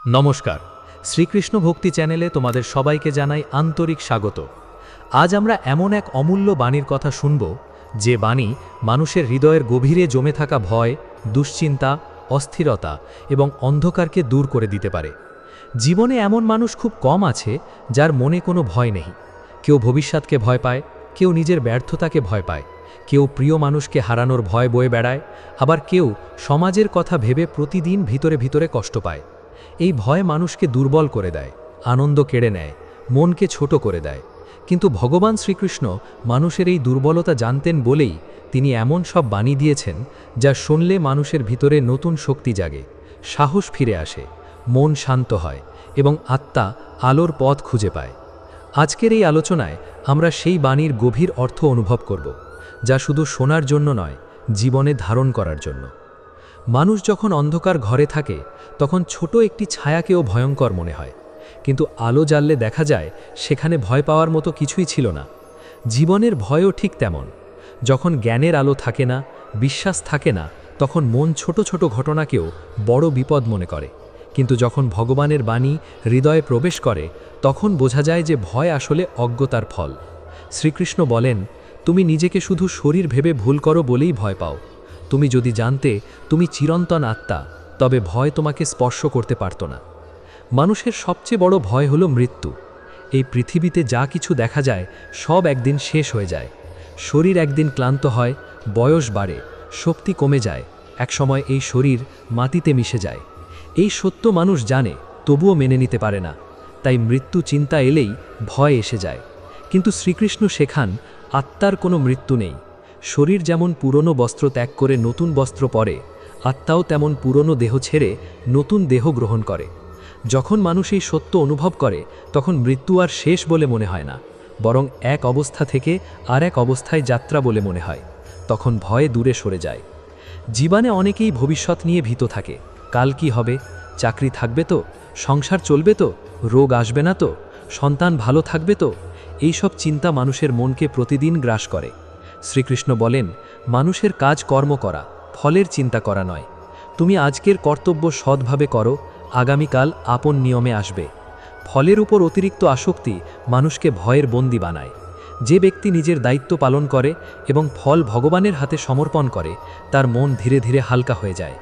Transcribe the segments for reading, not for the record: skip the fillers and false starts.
নমস্কার, শ্রীকৃষ্ণ ভক্তি চ্যানেলে তোমাদের সবাইকে জানাই আন্তরিক স্বাগত। আজ আমরা এমন এক অমূল্য বাণীর কথা শুনব, যে বাণী মানুষের হৃদয়ের গভীরে জমে থাকা ভয়, দুশ্চিন্তা, অস্থিরতা এবং অন্ধকারকে দূর করে দিতে পারে। জীবনে এমন মানুষ খুব কম আছে যার মনে কোনো ভয় নেই। কেউ ভবিষ্যৎকে ভয় পায়, কেউ নিজের ব্যর্থতাকে ভয় পায়, কেউ প্রিয় মানুষকে হারানোর ভয় বয়ে বেড়ায়, আবার কেউ সমাজের কথা ভেবে প্রতিদিন ভিতরে ভিতরে কষ্ট পায়। এই ভয় মানুষকে দুর্বল করে দেয়, আনন্দ কেড়ে নেয়, মনকে ছোট করে দেয়। কিন্তু ভগবান শ্রীকৃষ্ণ মানুষের এই দুর্বলতা জানতেন বলেই তিনি এমন সব বাণী দিয়েছেন, যা শুনলে মানুষের ভিতরে নতুন শক্তি জাগে, সাহস ফিরে আসে, মন শান্ত হয় এবং আত্মা আলোর পথ খুঁজে পায়। আজকের এই আলোচনায় আমরা সেই বাণীর গভীর অর্থ অনুভব করব, যা শুধু শোনার জন্য নয়, জীবনে ধারণ করার জন্য। মানুষ যখন অন্ধকার ঘরে থাকে, তখন ছোট একটি ছায়াকেও ভয়ঙ্কর মনে হয়, কিন্তু আলো জ্বাললে দেখা যায় সেখানে ভয় পাওয়ার মতো কিছুই ছিল না। জীবনের ভয়ও ঠিক তেমন। যখন জ্ঞানের আলো থাকে না, বিশ্বাস থাকে না, তখন মন ছোট ছোট ঘটনাকেও বড় বিপদ মনে করে। কিন্তু যখন ভগবানের বাণী হৃদয়ে প্রবেশ করে, তখন বোঝা যায় যে ভয় আসলে অজ্ঞতার ফল। শ্রীকৃষ্ণ বলেন, তুমি নিজেকে শুধু শরীর ভেবে ভুল করো বলেই ভয় পাও। তুমি যদি জানতে তুমি চিরন্তন আত্মা, তবে ভয় তোমাকে স্পর্শ করতে পারত না। মানুষের সবচেয়ে বড় ভয় হলো মৃত্যু। এই পৃথিবীতে যা কিছু দেখা যায় সব একদিন শেষ হয়ে যায়। শরীর একদিন ক্লান্ত হয়, বয়স বাড়ে, শক্তি কমে যায়, একসময় এই শরীর মাটিতে মিশে যায়। এই সত্য মানুষ জানে, তবুও মেনে নিতে পারে না। তাই মৃত্যু চিন্তা এলেই ভয় এসে যায়। কিন্তু শ্রীকৃষ্ণ শেখান, আত্মার কোনো মৃত্যু নেই। শরীর যেমন পুরনো বস্ত্র ত্যাগ করে নতুন বস্ত্র পরে, আত্মাও তেমন পুরনো দেহ ছেড়ে নতুন দেহ গ্রহণ করে। যখন মানুষ এই সত্য অনুভব করে, তখন মৃত্যু আর শেষ বলে মনে হয় না, বরং এক অবস্থা থেকে আর এক অবস্থায় যাত্রা বলে মনে হয়। তখন ভয় দূরে সরে যায়। জীবনে অনেকেই ভবিষ্যৎ নিয়ে ভীত থাকে। কাল কি হবে? চাকরি থাকবে তো? সংসার চলবে তো? রোগ আসবে না তো? সন্তান ভালো থাকবে তো? এই সব চিন্তা মানুষের মনকে প্রতিদিন গ্রাস করে। শ্রীকৃষ্ণ বলেন, মানুষের কাজ কর্ম করা, ফলের চিন্তা করা নয়। তুমি আজকের কর্তব্য সৎভাবে করো, আগামীকাল আপন নিয়মে আসবে। ফলের উপর অতিরিক্ত আসক্তি মানুষকে ভয়ের বন্দী বানায়। যে ব্যক্তি নিজের দায়িত্ব পালন করে এবং ফল ভগবানের হাতে সমর্পণ করে, তার মন ধীরে ধীরে হালকা হয়ে যায়।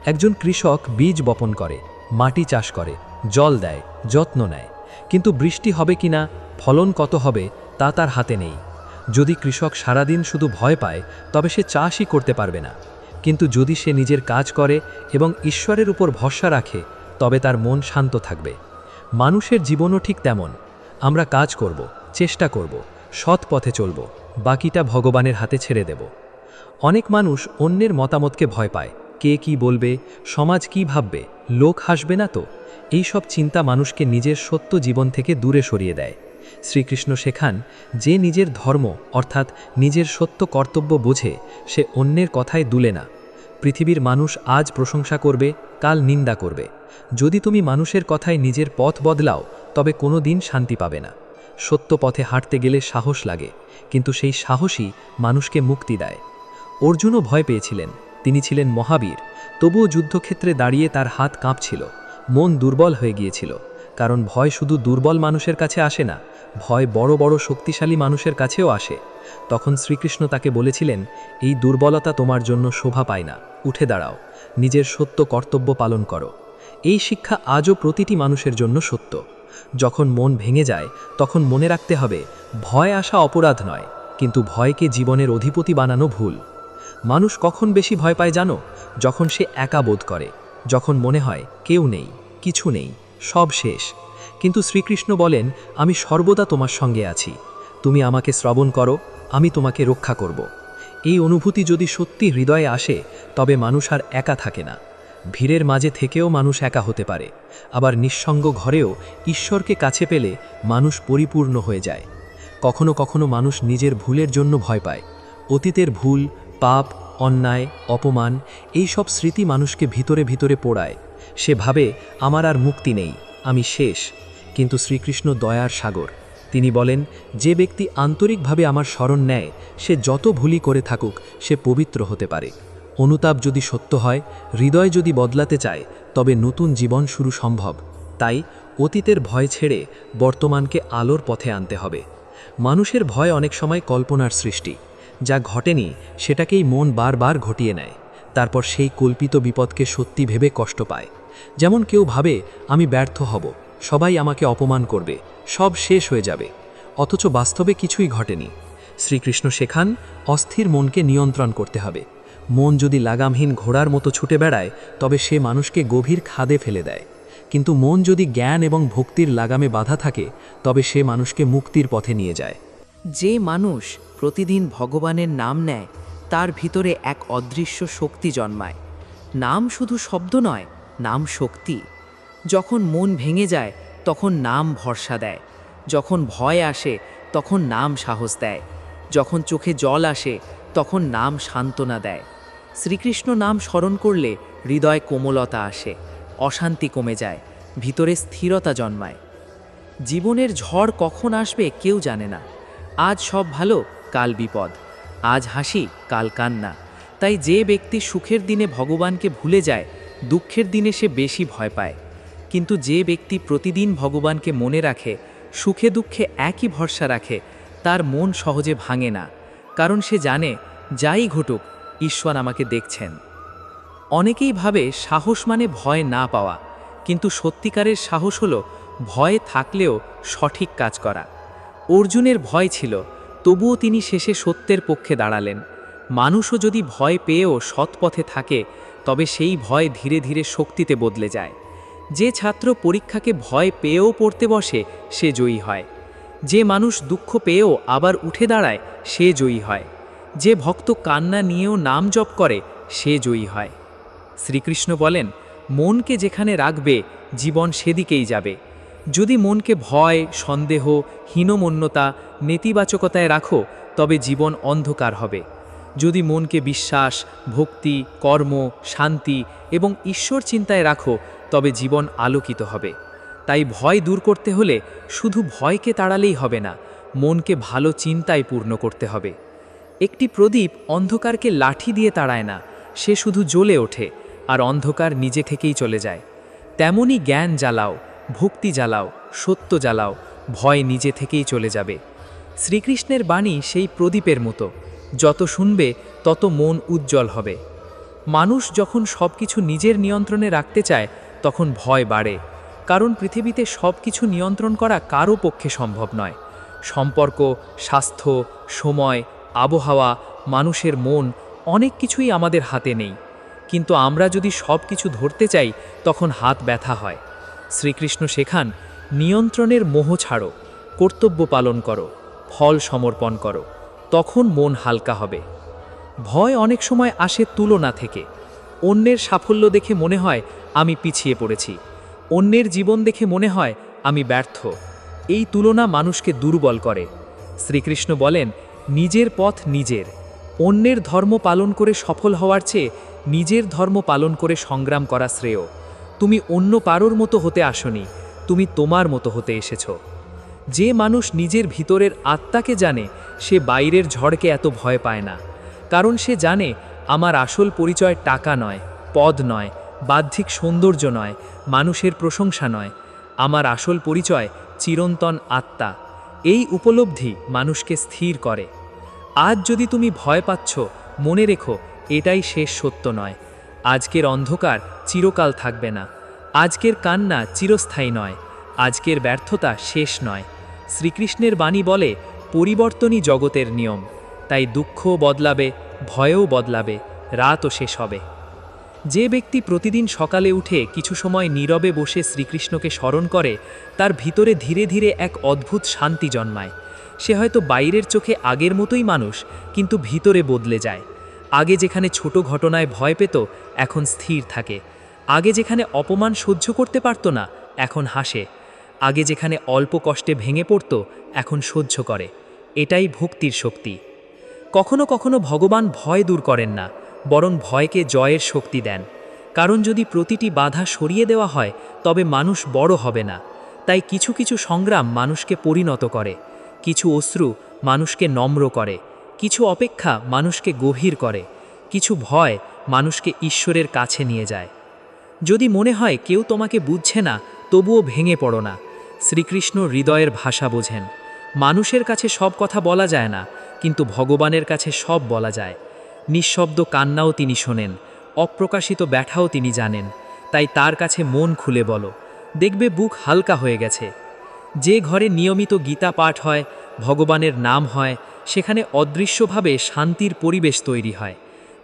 একজন কৃষক বীজ বপন করে, মাটি চাষ করে, জল দেয়, যত্ন নেয়, কিন্তু বৃষ্টি হবে কিনা, ফলন কত হবে, তা তার হাতে নেই। যদি কৃষক সারাদিন শুধু ভয় পায়, তবে সে চাষই করতে পারবে না। কিন্তু যদি সে নিজের কাজ করে এবং ঈশ্বরের উপর ভরসা রাখে, তবে তার মন শান্ত থাকবে। মানুষের জীবনও ঠিক তেমন। আমরা কাজ করব, চেষ্টা করব, সৎ পথে চলব, বাকিটা ভগবানের হাতে ছেড়ে দেব। অনেক মানুষ অন্যের মতামতকে ভয় পায়। কে কি বলবে, সমাজ কি ভাববে, লোক হাসবে না তো? এই সব চিন্তা মানুষকে নিজের সত্য জীবন থেকে দূরে সরিয়ে দেয়। শ্রীকৃষ্ণ শেখান, যে নিজের ধর্ম অর্থাৎ নিজের সত্য কর্তব্য বোঝে, সে অন্যের কথায় দুলে না। পৃথিবীর মানুষ আজ প্রশংসা করবে, কাল নিন্দা করবে। যদি তুমি মানুষের কথায় নিজের পথ বদলাও, তবে কোনো দিন শান্তি পাবে না। সত্য পথে হাঁটতে গেলে সাহস লাগে, কিন্তু সেই সাহসই মানুষকে মুক্তি দেয়। অর্জুনও ভয় পেয়েছিলেন, তিনি ছিলেন মহাবীর, তবুও যুদ্ধক্ষেত্রে দাঁড়িয়ে তার হাত কাঁপছিল, মন দুর্বল হয়ে গিয়েছিল। কারণ ভয় শুধু দুর্বল মানুষের কাছে আসে না, ভয় বড় বড় শক্তিশালী মানুষের কাছেও আসে। তখন শ্রীকৃষ্ণ তাকে বলেছিলেন, এই দুর্বলতা তোমার জন্য শোভা পায় না, উঠে দাঁড়াও, নিজের সত্য কর্তব্য পালন করো। এই শিক্ষা আজও প্রতিটি মানুষের জন্য সত্য। যখন মন ভেঙে যায়, তখন মনে রাখতে হবে, ভয় আসা অপরাধ নয়, কিন্তু ভয়কে জীবনের অধিপতি বানানো ভুল। মানুষ কখন বেশি ভয় পায় জানো? যখন সে একা বোধ করে, যখন মনে হয় কেউ নেই, কিছু নেই, সব শেষ। কিন্তু শ্রীকৃষ্ণ বলেন, আমি সর্বদা তোমার সঙ্গে আছি, তুমি আমাকে শ্রবণ করো, আমি তোমাকে রক্ষা করব। এই অনুভূতি যদি সত্যি হৃদয়ে আসে, তবে মানুষ আর একা থাকে না। ভিড়ের মাঝে থেকেও মানুষ একা হতে পারে, আবার নিঃসঙ্গ ঘরেও ঈশ্বরকে কাছে পেলে মানুষ পরিপূর্ণ হয়ে যায়। কখনো কখনো মানুষ নিজের ভুলের জন্য ভয় পায়। অতীতের ভুল, পাপ, অন্যায়, অপমান, এই সব স্মৃতি মানুষকে ভিতরে ভিতরে পোড়ায়। সে ভাবে, আমার আর মুক্তি নেই, আমি শেষ। কিন্তু শ্রীকৃষ্ণ দয়ার সাগর। তিনি বলেন, যে ব্যক্তি আন্তরিকভাবে আমার শরণ নেয়, সে যত ভুলই করে থাকুক, সে পবিত্র হতে পারে। অনুতাপ যদি সত্য হয়, হৃদয় যদি বদলাতে চায়, তবে নতুন জীবন শুরু সম্ভব। তাই অতীতের ভয় ছেড়ে বর্তমানকে আলোর পথে আনতে হবে। মানুষের ভয় অনেক সময় কল্পনার সৃষ্টি, যা ঘটেনি সেটাকেই মন বারবার ঘটিয়ে নেয়। তারপর সেই কল্পিত বিপদকে সত্যি ভেবে কষ্ট পায়। যেমন কেউ ভাবে আমি ব্যর্থ হব, সবাই আমাকে অপমান করবে, সব শেষ হয়ে যাবে, অথচ বাস্তবে কিছুই ঘটেনি। শ্রীকৃষ্ণ শেখান অস্থির মনকে নিয়ন্ত্রণ করতে হবে। মন যদি লাগামহীন ঘোড়ার মতো ছুটে বেড়ায় তবে সে মানুষকে গভীর খাদে ফেলে দেয়, কিন্তু মন যদি জ্ঞান এবং ভক্তির লাগামে বাধা থাকে তবে সে মানুষকে মুক্তির পথে নিয়ে যায়। যে মানুষ প্রতিদিন ভগবানের নাম নেয় তার ভিতরে এক অদৃশ্য শক্তি জন্মায়। নাম শুধু শব্দ নয়, নাম শক্তি। যখন মন ভেঙে যায় তখন নাম ভরসা দেয়, যখন ভয় আসে তখন নাম সাহস দেয়, যখন চোখে জল আসে তখন নাম সান্ত্বনা দেয়। শ্রীকৃষ্ণ নাম স্মরণ করলে হৃদয় কোমলতা আসে, অশান্তি কমে যায়, ভিতরে স্থিরতা জন্মায়। জীবনের ঝড় কখন আসবে কেউ জানে না। আজ সব ভালো, কাল বিপদ। আজ হাসি, কাল কান্না। তাই যে ব্যক্তি সুখের দিনে ভগবানকে ভুলে যায়, দুঃখের দিনে সে বেশি ভয় পায়। কিন্তু যে ব্যক্তি প্রতিদিন ভগবানকে মনে রাখে, সুখে দুঃখে একই ভরসা রাখে, তার মন সহজে ভাঙে না। কারণ সে জানে যাই ঘটুক ঈশ্বর আমাকে দেখছেন। অনেকেই ভাবে সাহস মানে ভয় না পাওয়া, কিন্তু সত্যিকারের সাহস হলো ভয় থাকলেও সঠিক কাজ করা। অর্জুনের ভয় ছিল, তবুও তিনি শেষে সত্যের পক্ষে দাঁড়ালেন। মানুষও যদি ভয় পেয়েও সৎ পথে থাকে তবে সেই ভয় ধীরে ধীরে শক্তিতে বদলে যায়। যে ছাত্র পরীক্ষাকে ভয় পেয়েও পড়তে বসে সে জয়ী হয়। যে মানুষ দুঃখ পেয়েও আবার উঠে দাঁড়ায় সে জয়ী হয়। যে ভক্ত কান্না নিয়েও নাম জপ করে সে জয়ী হয়। শ্রীকৃষ্ণ বলেন, মনকে যেখানে রাখবে জীবন সেদিকেই যাবে। যদি মনকে ভয়, সন্দেহ, হীনমন্যতা, নেতিবাচকতায় রাখো তবে জীবন অন্ধকার হবে। যদি মনকে বিশ্বাস, ভক্তি, কর্ম, শান্তি এবং ঈশ্বর চিন্তায় রাখো তবে জীবন আলোকিত হবে। তাই ভয় দূর করতে হলে শুধু ভয়কে তাড়ালেই হবে না, মনকে ভালো চিন্তায় পূর্ণ করতে হবে। একটি প্রদীপ অন্ধকারকে লাঠি দিয়ে তাড়ায় না, সে শুধু জ্বলে ওঠে আর অন্ধকার নিজে থেকেই চলে যায়। তেমনি জ্ঞান জ্বালাও, ভক্তি জ্বালাও, সত্য জ্বালাও, ভয় নিজে থেকেই চলে যাবে। শ্রীকৃষ্ণের বাণী সেই প্রদীপের মতো, যত শুনবে তত মন উজ্জ্বল হবে। মানুষ যখন সব কিছু নিজের নিয়ন্ত্রণে রাখতে চায় তখন ভয় বাড়ে, কারণ পৃথিবীতে সব কিছু নিয়ন্ত্রণ করা কারও পক্ষে সম্ভব নয়। সম্পর্ক, স্বাস্থ্য, সময়, আবহাওয়া, মানুষের মন, অনেক কিছুই আমাদের হাতে নেই। কিন্তু আমরা যদি সব কিছু ধরতে চাই তখন হাত ব্যথা হয়। শ্রীকৃষ্ণ শেখান, নিয়ন্ত্রণের মোহ ছাড়ো, কর্তব্য পালন করো, ফল সমর্পণ করো, তখন মন হালকা হবে। ভয় অনেক সময় আসে তুলনা থেকে। অন্যের সাফল্য দেখে মনে হয় আমি পিছিয়ে পড়েছি, অন্যের জীবন দেখে মনে হয় আমি ব্যর্থ। এই তুলনা মানুষকে দুর্বল করে। শ্রীকৃষ্ণ বলেন, নিজের পথ নিজের। অন্যের ধর্ম পালন করে সফল হওয়ার চেয়ে নিজের ধর্ম পালন করে সংগ্রাম করা শ্রেয়। তুমি অন্য কারোর মতো হতে আসনি, তুমি তোমার মতো হতে এসেছ। যে মানুষ নিজের ভিতরের আত্মাকে জানে সে বাইরের ঝড়কে এত ভয় পায় না, কারণ সে জানে আমার আসল পরিচয় টাকা নয়, পদ নয়, বাহ্যিক সৌন্দর্য নয়, মানুষের প্রশংসা নয়। আমার আসল পরিচয় চিরন্তন আত্মা। এই উপলব্ধি মানুষকে স্থির করে। আজ যদি তুমি ভয় পাচ্ছ, মনে রেখো এটাই শেষ সত্য নয়। আজকের অন্ধকার চিরকাল থাকবে না, আজকের কান্না চিরস্থায়ী নয়, আজকের ব্যর্থতা শেষ নয়। শ্রীকৃষ্ণের বাণী বলে, পরিবর্তনই জগতের নিয়ম। তাই দুঃখও বদলাবে, ভয়ও বদলাবে, রাতও শেষ হবে। যে ব্যক্তি প্রতিদিন সকালে উঠে কিছু সময় নীরবে বসে শ্রীকৃষ্ণকে স্মরণ করে তার ভিতরে ধীরে ধীরে এক অদ্ভুত শান্তি জন্মায়। সে হয়তো বাইরের চোখে আগের মতোই মানুষ, কিন্তু ভিতরে বদলে যায়। আগে যেখানে ছোট ঘটনায় ভয় পেত এখন স্থির থাকে। আগে যেখানে অপমান সহ্য করতে পারত না এখন হাসে। আগে যেখানে অল্প কষ্টে ভেঙে পড়ত এখন সহ্য করে। এটাই ভক্তির শক্তি। কখনো কখনো ভগবান ভয় দূর করেন না, বরং ভয়কে জয়ের শক্তি দেন। কারণ যদি প্রতিটি বাধা সরিয়ে দেওয়া হয় তবে মানুষ বড় হবে না। তাই কিছু কিছু সংগ্রাম মানুষকে পরিণত করে, কিছু অশ্রু মানুষকে নম্র করে, কিছু অপেক্ষা মানুষকে গভীর করে, কিছু ভয় মানুষকে ঈশ্বরের কাছে নিয়ে যায়। যদি মনে হয় কেউ তোমাকে বুঝছে না, তবুও ভেঙে পড়ো না। শ্রীকৃষ্ণ হৃদয়ের ভাষা বোঝেন। মানুষের কাছে সব কথা বলা যায় না, কিন্তু ভগবানের কাছে সব বলা যায়। নিঃশব্দ কান্নাও তিনি শোনেন, অপ্রকাশিত ব্যথাও তিনি জানেন। তাই তার কাছে মন খুলে বলো, দেখবে বুক হালকা হয়ে গেছে। যে ঘরে নিয়মিত গীতা পাঠ হয়, ভগবানের নাম হয়, সেখানে অদৃশ্যভাবে শান্তির পরিবেশ তৈরি হয়।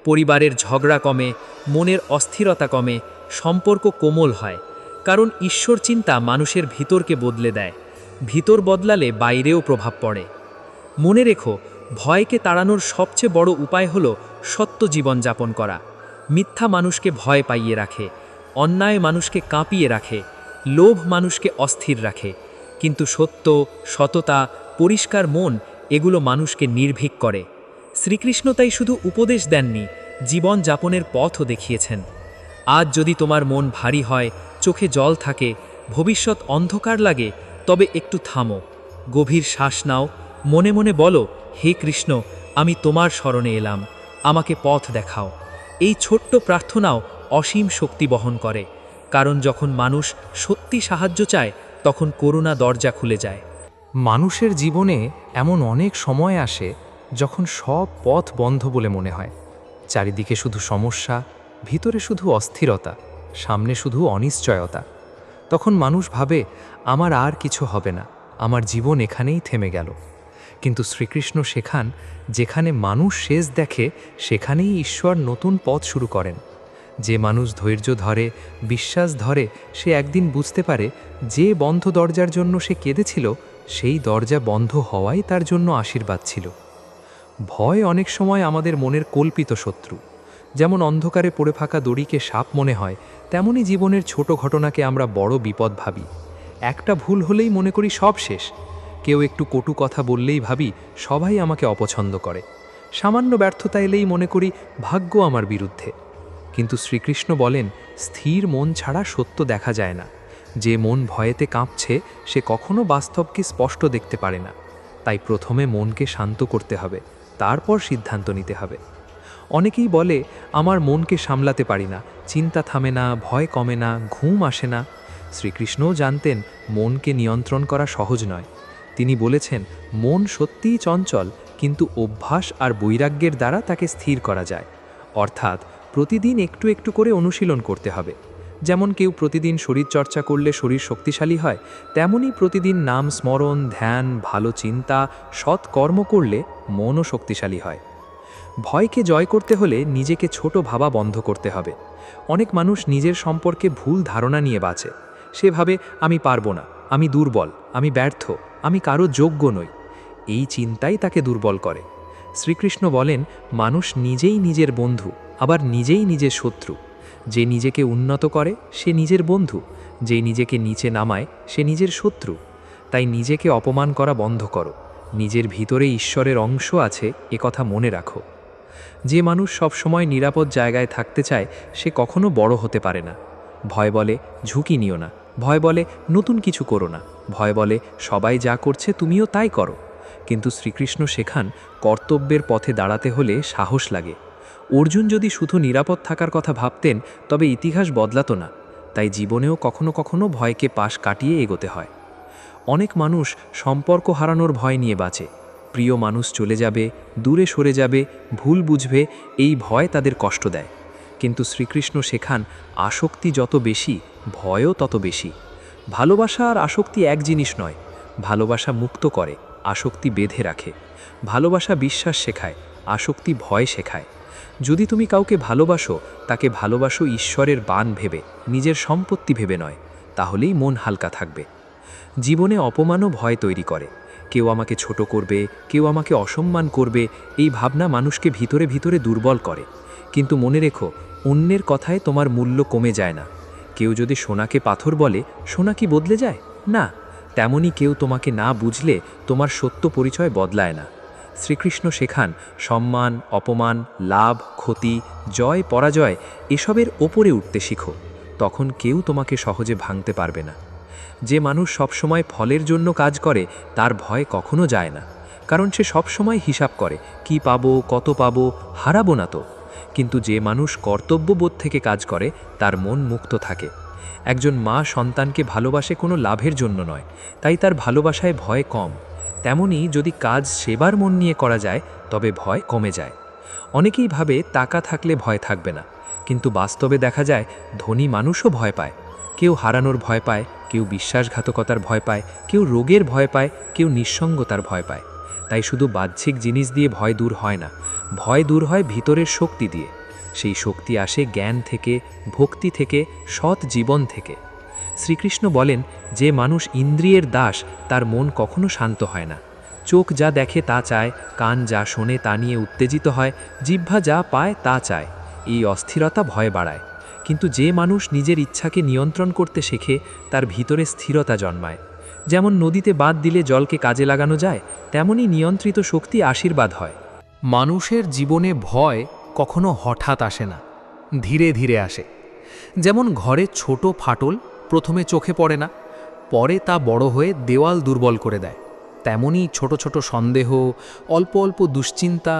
পরিবারের ঝগড়া কমে, মনের অস্থিরতা কমে, সম্পর্ক কোমল হয়। কারণ ঈশ্বর চিন্তা মানুষের ভিতরকে বদলে দেয়। ভিতর বদলালে বাইরেও প্রভাব পড়ে। মনে রেখো, ভয়কে তাড়ানোর সবচেয়ে বড় উপায় হলো সত্য জীবনযাপন করা। মিথ্যা মানুষকে ভয় পাইয়ে রাখে, অন্যায় মানুষকে কাঁপিয়ে রাখে, লোভ মানুষকে অস্থির রাখে। কিন্তু সত্য, সততা, পরিষ্কার মন এগুলো মানুষকে নির্ভীক করে। শ্রীকৃষ্ণ তাই শুধু উপদেশ দেননি, জীবন যাপনের পথও দেখিয়েছেন। আজ যদি তোমার মন ভারী হয়, চোখে জল থাকে, ভবিষ্যৎ অন্ধকার লাগে, তবে একটু থামো, গভীর শ্বাস নাও, মনে মনে বলো, হে কৃষ্ণ, আমি তোমার শরণে এলাম, আমাকে পথ দেখাও। এই ছোট্ট প্রার্থনাও অসীম শক্তি বহন করে। কারণ যখন মানুষ সত্যি সাহায্য চায়, তখন করুণা দরজা খুলে যায়। মানুষের জীবনে এমন অনেক সময় আসে যখন সব পথ বন্ধ বলে মনে হয়। চারিদিকে শুধু সমস্যা, ভিতরে শুধু অস্থিরতা, সামনে শুধু অনিশ্চয়তা। তখন মানুষ ভাবে, আমার আর কিছু হবে না, আমার জীবন এখানেই থেমে গেল। কিন্তু শ্রীকৃষ্ণ শেখান, যেখানে মানুষ শেষ দেখে, সেখানেই ঈশ্বর নতুন পথ শুরু করেন। যে মানুষ ধৈর্য ধরে, বিশ্বাস ধরে, সে একদিন বুঝতে পারে যে বন্ধ দরজার জন্য সে কেঁদেছিল, সেই দরজা বন্ধ হওয়াই তার জন্য আশীর্বাদ ছিল। ভয় অনেক সময় আমাদের মনের কল্পিত শত্রু। যেমন অন্ধকারে পড়ে ফাঁকা দড়িকে সাপ মনে হয়, তেমনি জীবনের ছোট ঘটনাকে আমরা বড় বিপদ ভাবি। একটা ভুল হলেই মনে করি সব শেষ। কেউ একটু কটু কথা বললেই ভাবি সবাই আমাকে অপছন্দ করে। সামান্য ব্যর্থতা এলেই মনে করি ভাগ্য আমার বিরুদ্ধে। কিন্তু শ্রীকৃষ্ণ বলেন, স্থির মন ছাড়া সত্য দেখা যায় না। যে মন ভয়েতে কাঁপছে, সে কখনো বাস্তবকে স্পষ্ট দেখতে পারে না। তাই প্রথমে মনকে শান্ত করতে হবে, তারপর সিদ্ধান্ত নিতে হবে। অনেকেই বলে, আমার মনকে সামলাতে পারি না, চিন্তা থামে না, ভয় কমে না, ঘুম আসে না। শ্রীকৃষ্ণও জানতেন মনকে নিয়ন্ত্রণ করা সহজ নয়। তিনি বলেছেন, মন সত্যিই চঞ্চল, কিন্তু অভ্যাস আর বৈরাগ্যের দ্বারা তাকে স্থির করা যায়। অর্থাৎ প্রতিদিন একটু একটু করে অনুশীলন করতে হবে। যেমন কেউ প্রতিদিন শরীরচর্চা করলে শরীর শক্তিশালী হয়, তেমনি প্রতিদিন নাম স্মরণ, ধ্যান, ভালো চিন্তা, সৎ কর্ম করলে মনও শক্তিশালী হয়। ভয়কে জয় করতে হলে নিজেকে ছোট ভাবা বন্ধ করতে হবে। অনেক মানুষ নিজের সম্পর্কে ভুল ধারণা নিয়ে বাঁচে। সে ভাবে, আমি পারবো না, আমি দুর্বল, আমি ব্যর্থ, আমি কারো যোগ্য নই। এই চিন্তাই তাকে দুর্বল করে। শ্রীকৃষ্ণ বলেন, মানুষ নিজেই নিজের বন্ধু, আবার নিজেই নিজের শত্রু। যে নিজেকে উন্নত করে সে নিজের বন্ধু, যে নিজেকে নিচে নামায় সে নিজের শত্রু। তাই নিজেকে অপমান করা বন্ধ করো। নিজের ভিতরে ঈশ্বরের অংশ আছে, কথা মনে রাখো। যে মানুষ সবসময় নিরাপদ জায়গায় থাকতে চায়, সে কখনো বড় হতে পারে না। ভয় বলে, ঝুঁকি নিও না। ভয় বলে, নতুন কিছু করো না। ভয় বলে, সবাই যা করছে তুমিও তাই করো। কিন্তু শ্রীকৃষ্ণ শেখান, কর্তব্যের পথে দাঁড়াতে হলে সাহস লাগে। অর্জুন যদি শুধু নিরাপদ থাকার কথা ভাবতেন, তবে ইতিহাস বদলাতো না। তাই জীবনেও কখনো কখনো ভয়কে পাশ কাটিয়ে এগোতে হয়। অনেক মানুষ সম্পর্ক হারানোর ভয় নিয়ে বাঁচে। প্রিয় মানুষ চলে যাবে, দূরে সরে যাবে, ভুল বুঝবে, এই ভয় তাদের কষ্ট দেয়। কিন্তু শ্রীকৃষ্ণ শেখান, আসক্তি যত বেশি, ভয়ও তত বেশি। ভালোবাসা আর আসক্তি এক জিনিস নয়। ভালোবাসা মুক্ত করে, আসক্তি বেঁধে রাখে। ভালোবাসা বিশ্বাস শেখায়, আসক্তি ভয় শেখায়। যদি তুমি কাউকে ভালোবাসো, তাকে ভালোবাসো ঈশ্বরের বাণ ভেবে, নিজের সম্পত্তি ভেবে নয়। তাহলেই মন হালকা থাকবে। জীবনে অপমানও ভয় তৈরি করে। কেউ আমাকে ছোট করবে, কেউ আমাকে অসম্মান করবে, এই ভাবনা মানুষকে ভিতরে ভিতরে দুর্বল করে। কিন্তু মনে রেখো, অন্যের কথায় তোমার মূল্য কমে যায় না। কেউ যদি সোনাকে পাথর বলে, সোনা কি বদলে যায়? না। তেমনি কেউ তোমাকে না বুঝলে তোমার সত্য পরিচয় বদলায় না। শ্রীকৃষ্ণ শেখান, সম্মান, অপমান, লাভ, ক্ষতি, জয়, পরাজয় এসবের ওপরে উঠতে শিখো। তখন কেউ তোমাকে সহজে ভাঙতে পারবে না। যে মানুষ সবসময় ফলের জন্য কাজ করে, তার ভয় কখনো যায় না। কারণ সে সবসময় হিসাব করে, কি পাবো, কত পাবো, হারাবো না তো। কিন্তু যে মানুষ কর্তব্যবোধ থেকে কাজ করে তার মন মুক্ত থাকে। একজন মা সন্তানকে ভালোবাসে কোনো লাভের জন্য নয়, তাই তার ভালোবাসায় ভয় কম। তেমনি যদি কাজ সেবার মন নিয়ে করা যায় তবে ভয় কমে যায়। অনেকেই ভাবে টাকা থাকলে ভয় থাকবে না, কিন্তু বাস্তবে দেখা যায় ধনী মানুষও ভয় পায়। কেউ হারানোর ভয় পায়, কেউ বিশ্বাসঘাতকতার ভয় পায়, কেউ রোগের ভয় পায়, কেউ নিঃসঙ্গতার ভয় পায়। তাই শুধু বাহ্যিক জিনিস দিয়ে ভয় দূর হয় না, ভয় দূর হয় ভিতরের শক্তি দিয়ে। সেই শক্তি আসে জ্ঞান থেকে, ভক্তি থেকে, সৎ জীবন থেকে। শ্রীকৃষ্ণ বলেন, যে মানুষ ইন্দ্রিয়ের দাস তার মন কখনো শান্ত হয় না। চোখ যা দেখে তা চায়, কান যা শোনে তা নিয়ে উত্তেজিত হয়, জিহ্বা যা পায় তা চায়। এই অস্থিরতা ভয় বাড়ায়। কিন্তু যে মানুষ নিজের ইচ্ছাকে নিয়ন্ত্রণ করতে শেখে তার ভিতরে স্থিরতা জন্মায়। যেমন নদীতে বাঁধ দিলে জলকে কাজে লাগানো যায়, তেমনি নিয়ন্ত্রিত শক্তি আশীর্বাদ হয়। মানুষের জীবনে ভয় কখনো হঠাৎ আসে না, ধীরে ধীরে আসে। যেমন ঘরে ছোট ফাটল প্রথমে চোখে পড়ে না, পরে তা বড় হয়ে দেওয়াল দুর্বল করে দেয়। তেমনি ছোট ছোট সন্দেহ, অল্প অল্প দুশ্চিন্তা,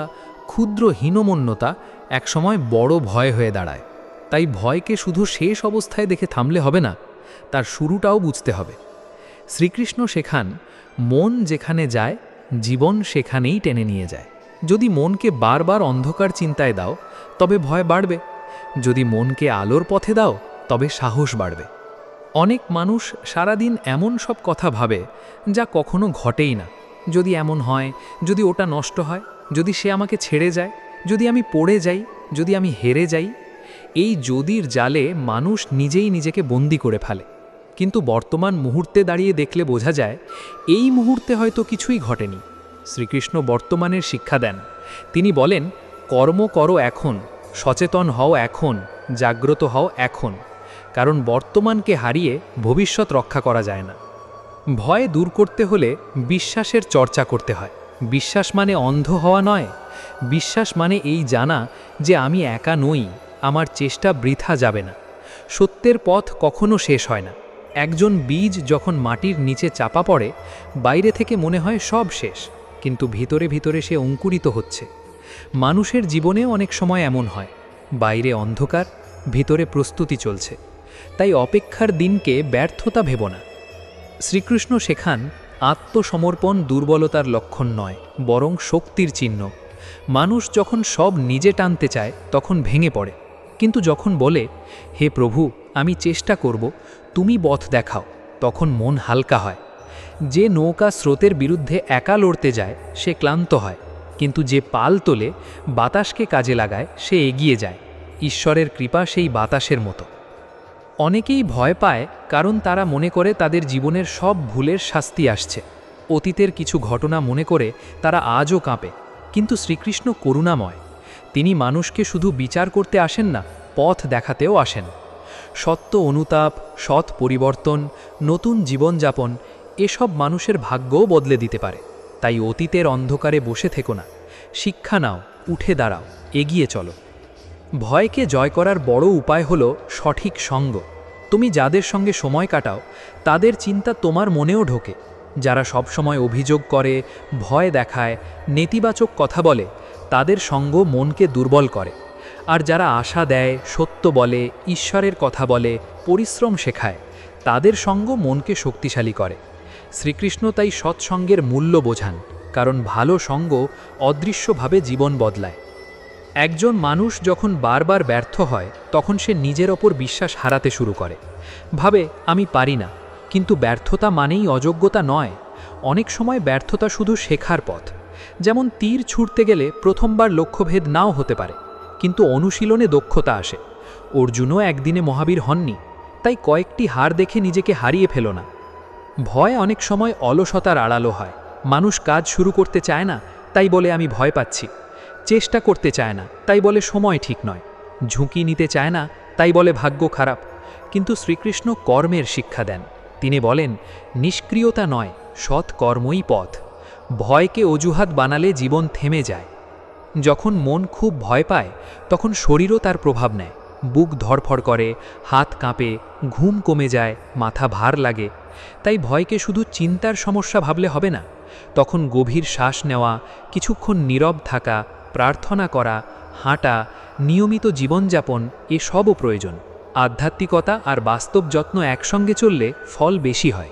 ক্ষুদ্র হীনমন্যতা একসময় বড় ভয় হয়ে দাঁড়ায়। তাই ভয়কে শুধু শেষ অবস্থায় দেখে থামলে হবে না, তার শুরুটাও বুঝতে হবে। শ্রীকৃষ্ণ শেখান, মন যেখানে যায় জীবন সেখানেই টেনে নিয়ে যায়। যদি মনকে বারবার অন্ধকার চিন্তায় দাও তবে ভয় বাড়বে, যদি মনকে আলোর পথে দাও তবে সাহস বাড়বে। অনেক মানুষ সারাদিন এমন সব কথা ভাবে যা কখনো ঘটেই না। যদি এমন হয়, যদি ওটা নষ্ট হয়, যদি সে আমাকে ছেড়ে যায়, যদি আমি পড়ে যাই, যদি আমি হেরে যাই। এই যদির জালে মানুষ নিজেই নিজেকে বন্দি করে ফেলে। কিন্তু বর্তমান মুহূর্তে দাঁড়িয়ে দেখলে বোঝা যায় এই মুহূর্তে হয়তো কিছুই ঘটেনি। শ্রীকৃষ্ণ বর্তমানের শিক্ষা দেন। তিনি বলেন, কর্ম করো এখন, সচেতন হও এখন, জাগ্রত হও এখন। কারণ বর্তমানকে হারিয়ে ভবিষ্যৎ রক্ষা করা যায় না। ভয় দূর করতে হলে বিশ্বাসের চর্চা করতে হয়। বিশ্বাস মানে অন্ধ হওয়া নয়, বিশ্বাস মানে এই জানা যে আমি একা নই, আমার চেষ্টা বৃথা যাবে না। সত্যের পথ কখনো শেষ হয় না। একজন বীজ যখন মাটির নিচে চাপা পড়ে, বাইরে থেকে মনে হয় সব শেষ, কিন্তু ভিতরে ভিতরে সে অঙ্কুরিত হচ্ছে। মানুষের জীবনে অনেক সময় এমন হয়, বাইরে অন্ধকার, ভিতরে প্রস্তুতি চলছে। তাই অপেক্ষার দিনকে ব্যর্থতা ভেব না। শ্রীকৃষ্ণ শেখান, আত্মসমর্পণ দুর্বলতার লক্ষণ নয়, বরং শক্তির চিহ্ন। মানুষ যখন সব নিজে টানতে চায় তখন ভেঙে পড়ে, কিন্তু যখন বলে, হে প্রভু আমি চেষ্টা করব, তুমি পথ দেখাও, তখন মন হালকা হয়। যে নৌকা স্রোতের বিরুদ্ধে একা লড়তে যায় সে ক্লান্ত হয়, কিন্তু যে পাল তোলে, বাতাসকে কাজে লাগায়, সে এগিয়ে যায়। ঈশ্বরের কৃপা সেই বাতাসের মতো। অনেকেই ভয় পায় কারণ তারা মনে করে তাদের জীবনের সব ভুলের শাস্তি আসছে। অতীতের কিছু ঘটনা মনে করে তারা আজও কাঁপে। কিন্তু শ্রীকৃষ্ণ করুণাময়। তিনি মানুষকে শুধু বিচার করতে আসেন না, পথ দেখাতেও আসেন। সত্য অনুতাপ, সৎ পরিবর্তন, নতুন জীবনযাপন, এসব মানুষের ভাগ্যও বদলে দিতে পারে। তাই অতীতের অন্ধকারে বসে থেকো না, শিক্ষা নাও, উঠে দাঁড়াও, এগিয়ে চলো। ভয়কে জয় করার বড় উপায় হলো সঠিক সঙ্গ। তুমি যাদের সঙ্গে সময় কাটাও তাদের চিন্তা তোমার মনেও ঢোকে। যারা সবসময় অভিযোগ করে, ভয় দেখায়, নেতিবাচক কথা বলে, তাদের সঙ্গ মনকে দুর্বল করে। আর যারা আশা দেয়, সত্য বলে, ঈশ্বরের কথা বলে, পরিশ্রম শেখায়, তাদের সঙ্গ মনকে শক্তিশালী করে। শ্রীকৃষ্ণ তাই সৎসঙ্গের মূল্য বোঝান, কারণ ভালো সঙ্গ অদৃশ্যভাবে জীবন বদলায়। একজন মানুষ যখন বারবার ব্যর্থ হয় তখন সে নিজের ওপর বিশ্বাস হারাতে শুরু করে। ভাবে আমি পারি না, কিন্তু ব্যর্থতা মানেই অযোগ্যতা নয়। অনেক সময় ব্যর্থতা শুধু শেখার পথ। যেমন তীর ছুঁড়তে গেলে প্রথমবার লক্ষ্যভেদ নাও হতে পারে, কিন্তু অনুশীলনে দক্ষতা আসে। অর্জুনও একদিনে মহাবীর হননি। তাই কয়েকটি হার দেখে নিজেকে হারিয়ে ফেলো না। ভয় অনেক সময় অলসতার আড়ালো হয়। মানুষ কাজ শুরু করতে চায় না, তাই বলে আমি ভয় পাচ্ছি। চেষ্টা করতে চায় না, তাই বলে সময় ঠিক নয়। ঝুঁকি নিতে চায় না, তাই বলে ভাগ্য খারাপ। কিন্তু শ্রীকৃষ্ণ কর্মের শিক্ষা দেন। তিনি বলেন, নিষ্ক্রিয়তা নয়, সৎ কর্মই পথ। ভয়কে অজুহাত বানালে জীবন থেমে যায়। যখন মন খুব ভয় পায় তখন শরীরও তার প্রভাব নেয়। বুক ধড়ফড় করে, হাত কাঁপে, ঘুম কমে যায়, মাথা ভার লাগে। তাই ভয়কে শুধু চিন্তার সমস্যা ভাবলে হবে না। তখন গভীর শ্বাস নেওয়া, কিছুক্ষণ নীরব থাকা, প্রার্থনা করা, হাঁটা, নিয়মিত জীবনযাপন এসবও প্রয়োজন। আধ্যাত্মিকতা আর বাস্তব যত্ন একসঙ্গে চললে ফল বেশি হয়।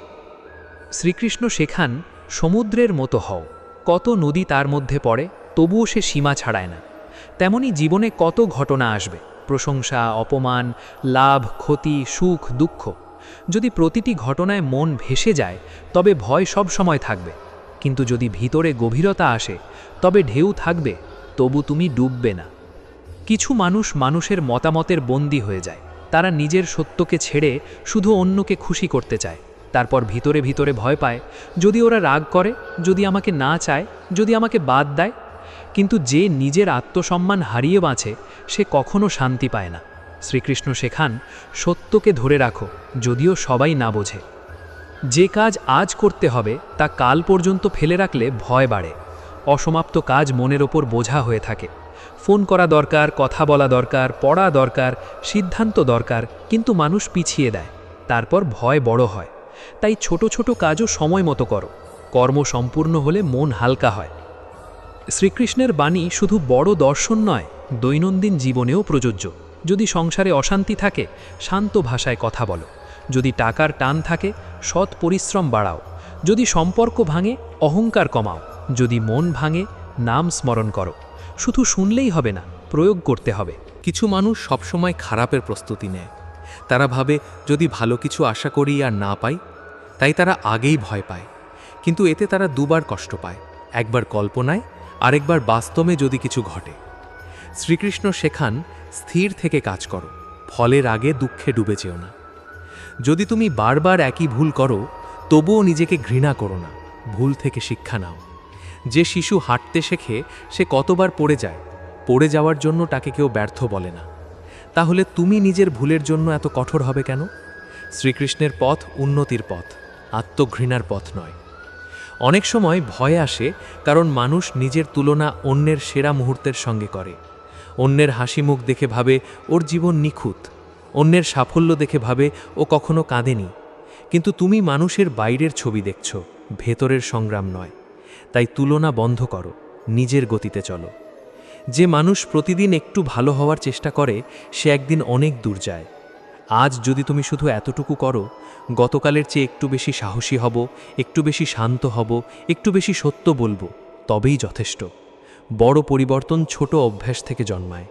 শ্রীকৃষ্ণ শেখান, সমুদ্রের মতো হও। কত নদী তার মধ্যে পড়ে, তবুও সে সীমা ছাড়ায় না। তেমনি জীবনে কত ঘটনা আসবে, প্রশংসা, অপমান, লাভ, ক্ষতি, সুখ, দুঃখ। যদি প্রতিটি ঘটনায় মন ভেসে যায় তবে ভয় সব সময় থাকবে, কিন্তু যদি ভিতরে গভীরতা আসে তবে ঢেউ থাকবে, তবু তুমি ডুববে না। কিছু মানুষ মানুষের মতামতের বন্দী হয়ে যায়। তারা নিজের সত্যকে ছেড়ে শুধু অন্যকে খুশি করতে চায়। তারপর ভিতরে ভিতরে ভয় পায়, যদি ওরা রাগ করে, যদি আমাকে না চায়, যদি আমাকে বাদ দেয়। কিন্তু যে নিজের আত্মসম্মান হারিয়ে বাঁচে সে কখনো শান্তি পায় না। শ্রীকৃষ্ণ শেখান, সত্যকে ধরে রাখো, যদিও সবাই না বোঝে। যে কাজ আজ করতে হবে তা কাল পর্যন্ত ফেলে রাখলে ভয় বাড়ে। অসমাপ্ত কাজ মনের ওপর বোঝা হয়ে থাকে। ফোন করা দরকার, কথা বলা দরকার, পড়া দরকার, সিদ্ধান্ত দরকার, কিন্তু মানুষ পিছিয়ে দেয়। তারপর ভয় বড় হয়। তাই ছোট ছোট কাজও সময় মতো করো। কর্ম সম্পূর্ণ হলে মন হালকা হয়। শ্রীকৃষ্ণের বাণী শুধু বড় দর্শন নয়, দৈনন্দিন জীবনেও প্রযোজ্য। যদি সংসারে অশান্তি থাকে, শান্ত ভাষায় কথা বলো। যদি টাকার টান থাকে, সৎ পরিশ্রম বাড়াও। যদি সম্পর্ক ভাঙে, অহংকার কমাও। যদি মন ভাঙে, নাম স্মরণ করো। শুধু শুনলেই হবে না, প্রয়োগ করতে হবে। কিছু মানুষ সবসময় খারাপের প্রস্তুতি নেয়। তারা ভাবে যদি ভালো কিছু আশা করি আর না পাই, তাই তারা আগেই ভয় পায়। কিন্তু এতে তারা দুবার কষ্ট পায়, একবার কল্পনায়, আরেকবার বাস্তবে যদি কিছু ঘটে। শ্রীকৃষ্ণ শেখান, স্থির থেকে কাজ করো, ফলের আগে দুঃখে ডুবে যেও না। যদি তুমি বারবার একই ভুল করো, তবুও নিজেকে ঘৃণা করো না, ভুল থেকে শিক্ষা নাও। যে শিশু হাঁটতে শেখে সে কতবার পড়ে যায়, পড়ে যাওয়ার জন্য তাকে কেউ ব্যর্থ বলে না। তাহলে তুমি নিজের ভুলের জন্য এত কঠোর হবে কেন? শ্রীকৃষ্ণের পথ উন্নতির পথ, আত্মঘৃণার পথ নয়। অনেক সময় ভয় আসে কারণ মানুষ নিজের তুলনা অন্যের সেরা মুহূর্তের সঙ্গে করে। অন্যের হাসি মুখ দেখে ভাবে ওর জীবন নিখুঁত, অন্যের সাফল্য দেখে ভাবে ও কখনো কাঁদেনি। কিন্তু তুমি মানুষের বাইরের ছবি দেখছ, ভেতরের সংগ্রাম নয়। তাই তুলনা বন্ধ করো, নিজের গতিতে চলো। যে মানুষ প্রতিদিন একটু ভালো হওয়ার চেষ্টা করে সে একদিন অনেক দূর যায়। আজ যদি তুমি শুধু এতটুকু করো, গতকালের চেয়ে একটু বেশি সাহসী হব, একটু বেশি শান্ত হব, একটু বেশি সত্য বলবো, তবেই যথেষ্ট। বড় পরিবর্তন ছোট অভ্যাস থেকে জন্মায়।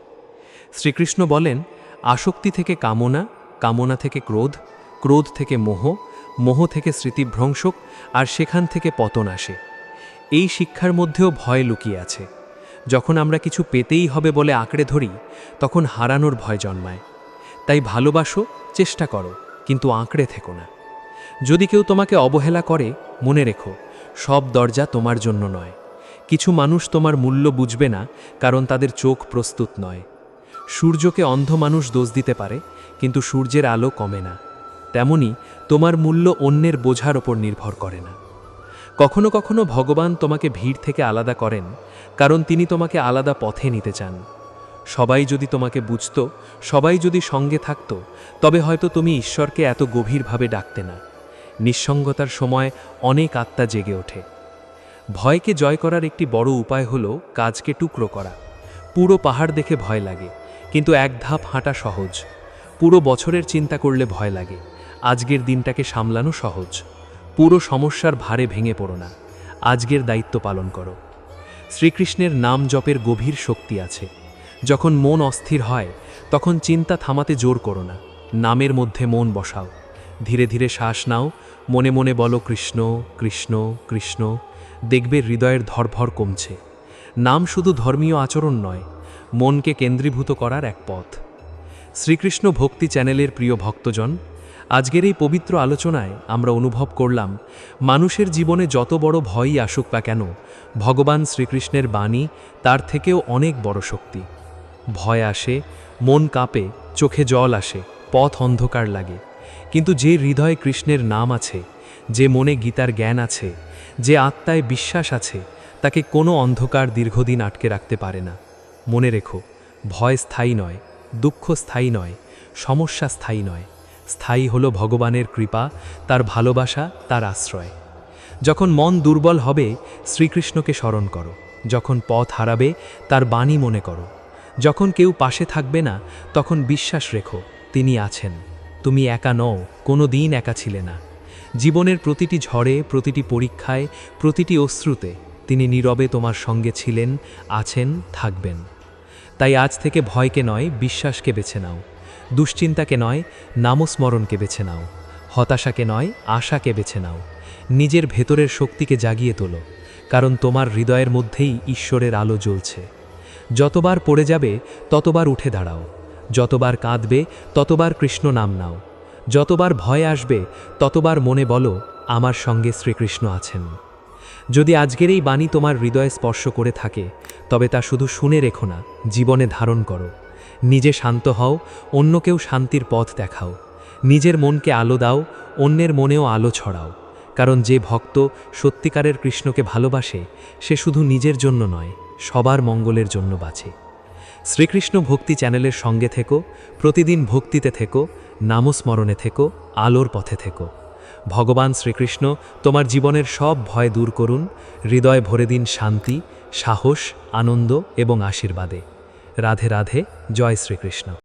শ্রীকৃষ্ণ বলেন, আসক্তি থেকে কামনা, কামনা থেকে ক্রোধ, ক্রোধ থেকে মোহ, মোহ থেকে স্মৃতিভ্রংশ, আর সেখান থেকে পতন আসে। এই শিক্ষার মধ্যেও ভয় লুকিয়ে আছে। যখন আমরা কিছু পেতেই হবে বলে আঁকড়ে ধরি, তখন হারানোর ভয় জন্মায়। তাই ভালোবাসো, চেষ্টা করো, কিন্তু আঁকড়ে থেকো না। যদি কেউ তোমাকে অবহেলা করে, মনে রেখো, সব দরজা তোমার জন্য নয়। কিছু মানুষ তোমার মূল্য বুঝবে না কারণ তাদের চোখ প্রস্তুত নয়। সূর্যকে অন্ধ মানুষ দোষ দিতে পারে, কিন্তু সূর্যের আলো কমে না। তেমনি তোমার মূল্য অন্যের বোঝার ওপর নির্ভর করে না। কখনো কখনো ভগবান তোমাকে ভিড় থেকে আলাদা করেন কারণ তিনি তোমাকে আলাদা পথে নিতে চান। সবাই যদি তোমাকে বুঝত, সবাই যদি সঙ্গে থাকত, তবে হয়তো তুমি ঈশ্বরকে এত গভীরভাবে ডাকতে না। নিঃসঙ্গতার সময় অনেক আত্মা জেগে ওঠে। ভয়কে জয় করার একটি বড় উপায় হলো কাজকে টুকরো করা। পুরো পাহাড় দেখে ভয় লাগে, কিন্তু এক ধাপ হাঁটা সহজ। পুরো বছরের চিন্তা করলে ভয় লাগে, আজকের দিনটাকে সামলানো সহজ। পুরো সমস্যার ভারে ভেঙে পড়ো না, আজকের দায়িত্ব পালন করো। শ্রীকৃষ্ণের নাম জপের গভীর শক্তি আছে। যখন মন অস্থির হয় তখন চিন্তা থামাতে জোর করো না, নামের মধ্যে মন বসাও। ধীরে ধীরে শ্বাস নাও, মনে মনে বলো কৃষ্ণ কৃষ্ণ কৃষ্ণ। দেখবে হৃদয়ের ধরভর কমছে। নাম শুধু ধর্মীয় আচরণ নয়, মনকে কেন্দ্রীভূত করার এক পথ। শ্রীকৃষ্ণ ভক্তি চ্যানেলের প্রিয় ভক্তজন, আজকের এই পবিত্র আলোচনায় আমরা অনুভব করলাম, মানুষের জীবনে যত বড় ভয়ই আসুক বা কেন, ভগবান শ্রীকৃষ্ণের বাণী তার থেকেও অনেক বড় শক্তি। ভয় আসে, মন কাঁপে, চোখে জল আসে, পথ অন্ধকার লাগে, কিন্তু যে হৃদয়ে কৃষ্ণের নাম আছে, যে মনে গীতার জ্ঞান আছে, যে আত্মায় বিশ্বাস আছে, তাকে কোনো অন্ধকার দীর্ঘদিন আটকে রাখতে পারে না। মনে রেখো, ভয় স্থায়ী নয়, দুঃখ স্থায়ী নয়, সমস্যা স্থায়ী নয়। স্থায়ী হলো ভগবানের কৃপা, তার ভালোবাসা, তার আশ্রয়। যখন মন দুর্বল হবে শ্রীকৃষ্ণকে স্মরণ করো, যখন পথ হারাবে তার বাণী মনে করো, যখন কেউ পাশে থাকবে না তখন বিশ্বাস রেখো তিনি আছেন। তুমি একা নও, কোনো দিন একা ছিলে না। জীবনের প্রতিটি ঝড়ে, প্রতিটি পরীক্ষায়, প্রতিটি অশ্রুতে তিনি নীরবে তোমার সঙ্গে ছিলেন, আছেন, থাকবেন। তাই আজ থেকে ভয়কে নয়, বিশ্বাসকে বেছে নাও। দুশ্চিন্তাকে নয়, নামস্মরণকে বেছে নাও। হতাশাকে নয়, আশাকে বেছে নাও। নিজের ভেতরের শক্তিকে জাগিয়ে তোলো, কারণ তোমার হৃদয়ের মধ্যেই ঈশ্বরের আলো জ্বলছে। যতবার পড়ে যাবে ততবার উঠে দাঁড়াও, যতবার কাঁদবে ততবার কৃষ্ণ নাম নাও, যতবার ভয় আসবে ততবার মনে বলো আমার সঙ্গে শ্রীকৃষ্ণ আছেন। যদি আজকের এই বাণী তোমার হৃদয়ে স্পর্শ করে থাকে, তবে তা শুধু শুনে রেখো না, জীবনে ধারণ করো। নিজে শান্ত হও, অন্যকেও শান্তির পথ দেখাও। নিজের মনকে আলো দাও, অন্যের মনেও আলো ছড়াও। কারণ যে ভক্ত সত্যিকারের কৃষ্ণকে ভালোবাসে, সে শুধু নিজের জন্য নয়, সবার মঙ্গলের জন্য বাঁচে। শ্রীকৃষ্ণ ভক্তি চ্যানেলের সঙ্গে থেকো, প্রতিদিন ভক্তিতে থেকো, নামস্মরণে থেকো, আলোর পথে থেকো। ভগবান শ্রীকৃষ্ণ তোমার জীবনের সব ভয় দূর করুন, হৃদয় ভরে দিন শান্তি, সাহস, আনন্দ এবং আশীর্বাদে। রাধে রাধে, জয় শ্রীকৃষ্ণ।